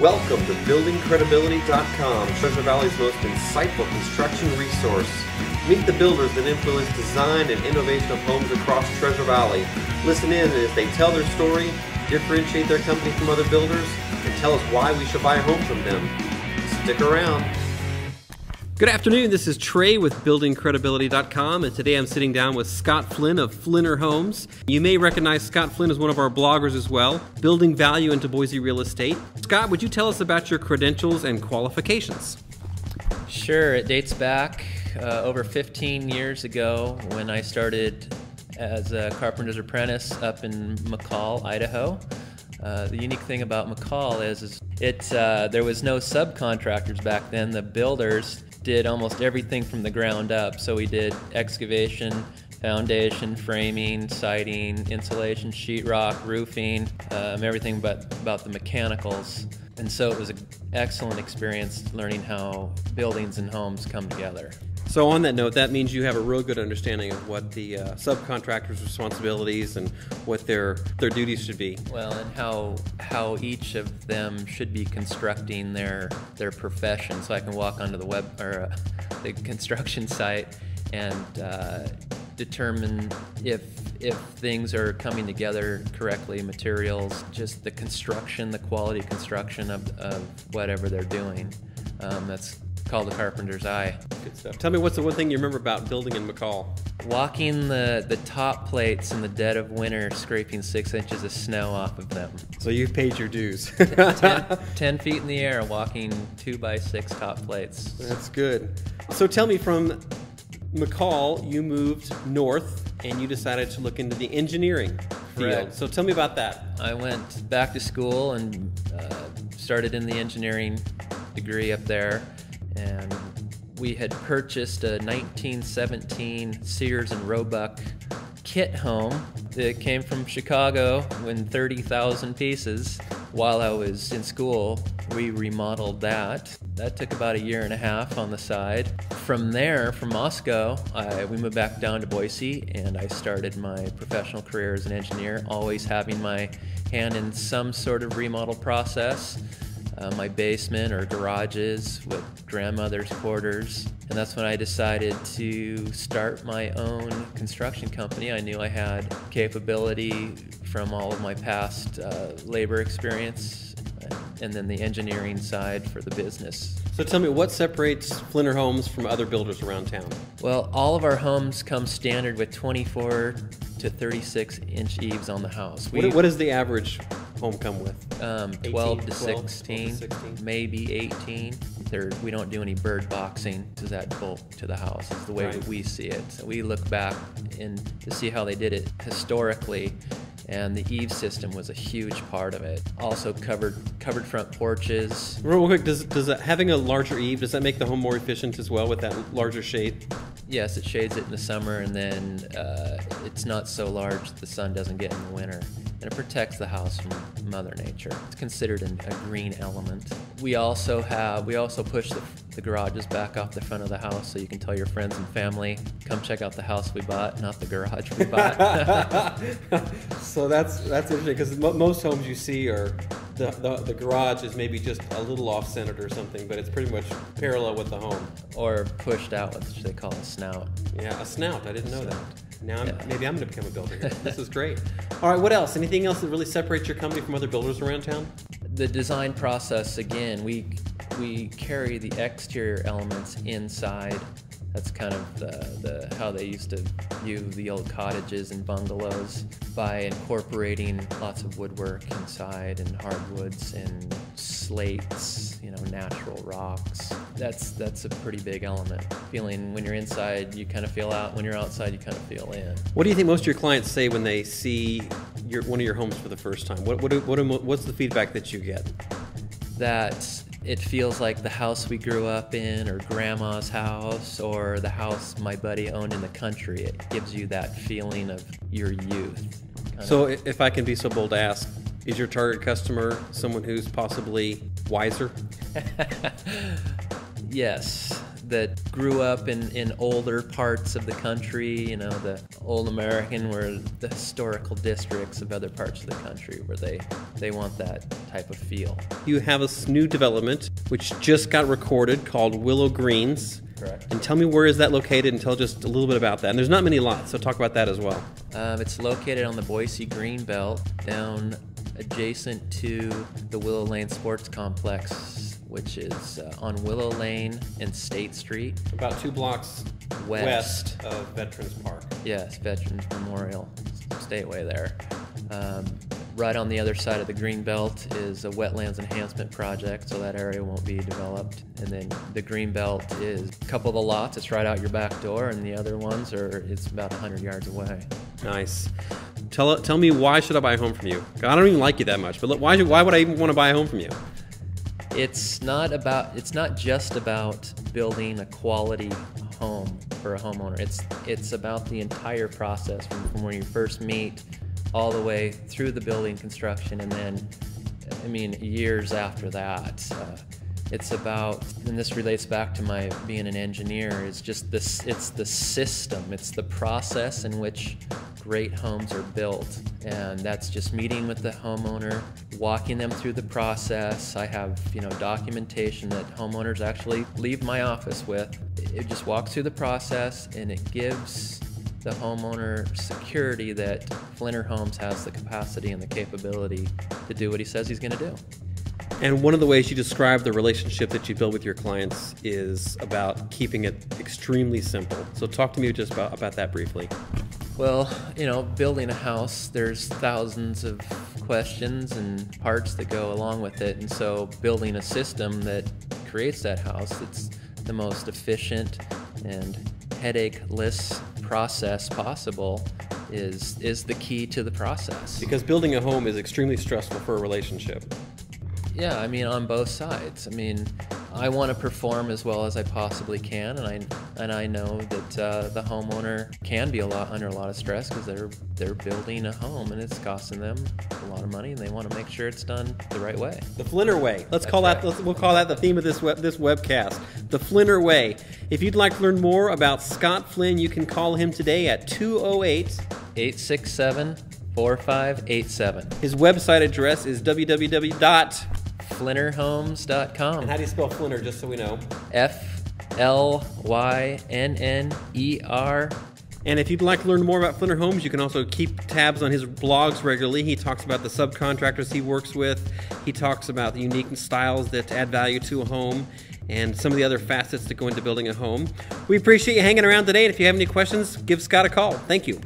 Welcome to BuildingCredibility.com, Treasure Valley's most insightful construction resource. Meet the builders that influence design and innovation of homes across Treasure Valley. Listen in as they tell their story, differentiate their company from other builders, and tell us why we should buy a home from them. Stick around. Good afternoon, this is Trey with BuildingCredibility.com, and today I'm sitting down with Scott Flynn of Flynner Homes. You may recognize Scott Flynn as one of our bloggers as well, building value into Boise real estate. Scott, would you tell us about your credentials and qualifications? Sure, it dates back over 15 years ago when I started as a carpenter's apprentice up in McCall, Idaho. The unique thing about McCall is there was no subcontractors back then. The builders did almost everything from the ground up. So we did excavation, foundation, framing, siding, insulation, sheetrock, roofing, everything about the mechanicals. And so it was an excellent experience learning how buildings and homes come together. So on that note, that means you have a real good understanding of what the subcontractors' responsibilities and what their duties should be. Well, and how each of them should be constructing their profession. So I can walk onto the construction site and determine if things are coming together correctly, materials, just the construction, the quality construction of whatever they're doing. That's called the carpenter's eye. Good stuff. Tell me, what's the one thing you remember about building in McCall? Walking the top plates in the dead of winter, scraping 6 inches of snow off of them. So you've paid your dues. 10 feet in the air, walking 2x6 top plates. That's good. So tell me, from McCall, you moved north and you decided to look into the engineering field. Correct. So tell me about that. I went back to school and started in the engineering degree up there. And we had purchased a 1917 Sears and Roebuck kit home that came from Chicago in 30,000 pieces. While I was in school, we remodeled that. That took about 1.5 years on the side. From there, from Moscow, we moved back down to Boise, and I started my professional career as an engineer, always having my hand in some sort of remodel process. My basement or garages with grandmother's quarters. And that's when I decided to start my own construction company. I knew I had capability from all of my past labor experience and then the engineering side for the business. So tell me, what separates Flynner Homes from other builders around town? Well, all of our homes come standard with 24 to 36-inch eaves on the house. What does the average home come with? 12 to 16, maybe 18. We don't do any bird boxing to that bulk to the house, is the way Right. we see it. So we look back to see how they did it historically, and the eave system was a huge part of it. Also covered front porches. Real quick, does having a larger eave, does that make the home more efficient as well with that larger shade? Yes, it shades it in the summer, and then it's not so large the sun doesn't get in the winter. And it protects the house from Mother Nature. It's considered a green element. We also push the garages back off the front of the house so you can tell your friends and family, come check out the house we bought, not the garage we bought. So that's interesting, because most homes you see are the garage is maybe just a little off-centered or something, but it's pretty much parallel with the home. Or pushed out, which they call a snout. Yeah, a snout. I didn't know that. Now Yeah. maybe I'm going to become a builder here. This is great. All right, what else? Anything else that really separates your company from other builders around town? The design process, again, we carry the exterior elements inside. That's kind of how they used to view the old cottages and bungalows, by incorporating lots of woodwork inside and hardwoods and slates, natural rocks. That's a pretty big element. Feeling when you're inside, you kind of feel out. When you're outside, you kind of feel in. What do you think most of your clients say when they see one of your homes for the first time? What's the feedback that you get? That it feels like the house we grew up in, or grandma's house, or the house my buddy owned in the country. It gives you that feeling of your youth. So if I can be so bold to ask, is your target customer someone who's possibly wiser? Yes. that grew up in older parts of the country, you know, the old American, where the historical districts of other parts of the country where they want that type of feel. You have a new development which just got recorded called Willow Greens. Correct. And tell me, where is that located, and tell just a little bit about that. And there's not many lots, so talk about that as well. It's located on the Boise Greenbelt, down adjacent to the Willow Lane Sports Complex, which is on Willow Lane and State Street. About 2 blocks west of Veterans Park. Yes, Veterans Memorial. Stay away there. Right on the other side of the Greenbelt is a wetlands enhancement project, so that area won't be developed. And then the Greenbelt is a couple of the lots, it's right out your back door, and the other ones it's about 100 yards away. Nice. Tell me, why should I buy a home from you? I don't even like you that much, but why would I even want to buy a home from you? It's not just about building a quality home for a homeowner. It's about the entire process from when you first meet all the way through the building construction, and then, I mean, years after that. It's about, and this relates back to my being an engineer, it's just this, it's the system, it's the process in which great homes are built. And that's just meeting with the homeowner, walking them through the process. I have, you know, documentation that homeowners actually leave my office with. It just walks through the process, and it gives the homeowner security that Flynner Homes has the capacity and the capability to do what he says he's going to do. And one of the ways you describe the relationship that you build with your clients is about keeping it extremely simple. So talk to me just about that briefly. Well, you know, building a house, there's thousands of questions and parts that go along with it. And so building a system that creates that house, it's the most efficient and headache-less process possible is the key to the process. Because building a home is extremely stressful for a relationship. Yeah, I mean, on both sides. I mean, I want to perform as well as I possibly can, and I know that the homeowner can be under a lot of stress because they're building a home and it's costing them a lot of money, and they want to make sure it's done the right way. The Flynner way. We'll call that the theme of this webcast. The Flynner way. If you'd like to learn more about Scott Flynn, you can call him today at 208-867-4587. His website address is www.flynnerhomes.com. And how do you spell Flynner, just so we know? F-L-Y-N-N-E-R. And if you'd like to learn more about Flynner Homes, you can also keep tabs on his blogs regularly. He talks about the subcontractors he works with. He talks about the unique styles that add value to a home and some of the other facets that go into building a home. We appreciate you hanging around today, and if you have any questions, give Scott a call. Thank you.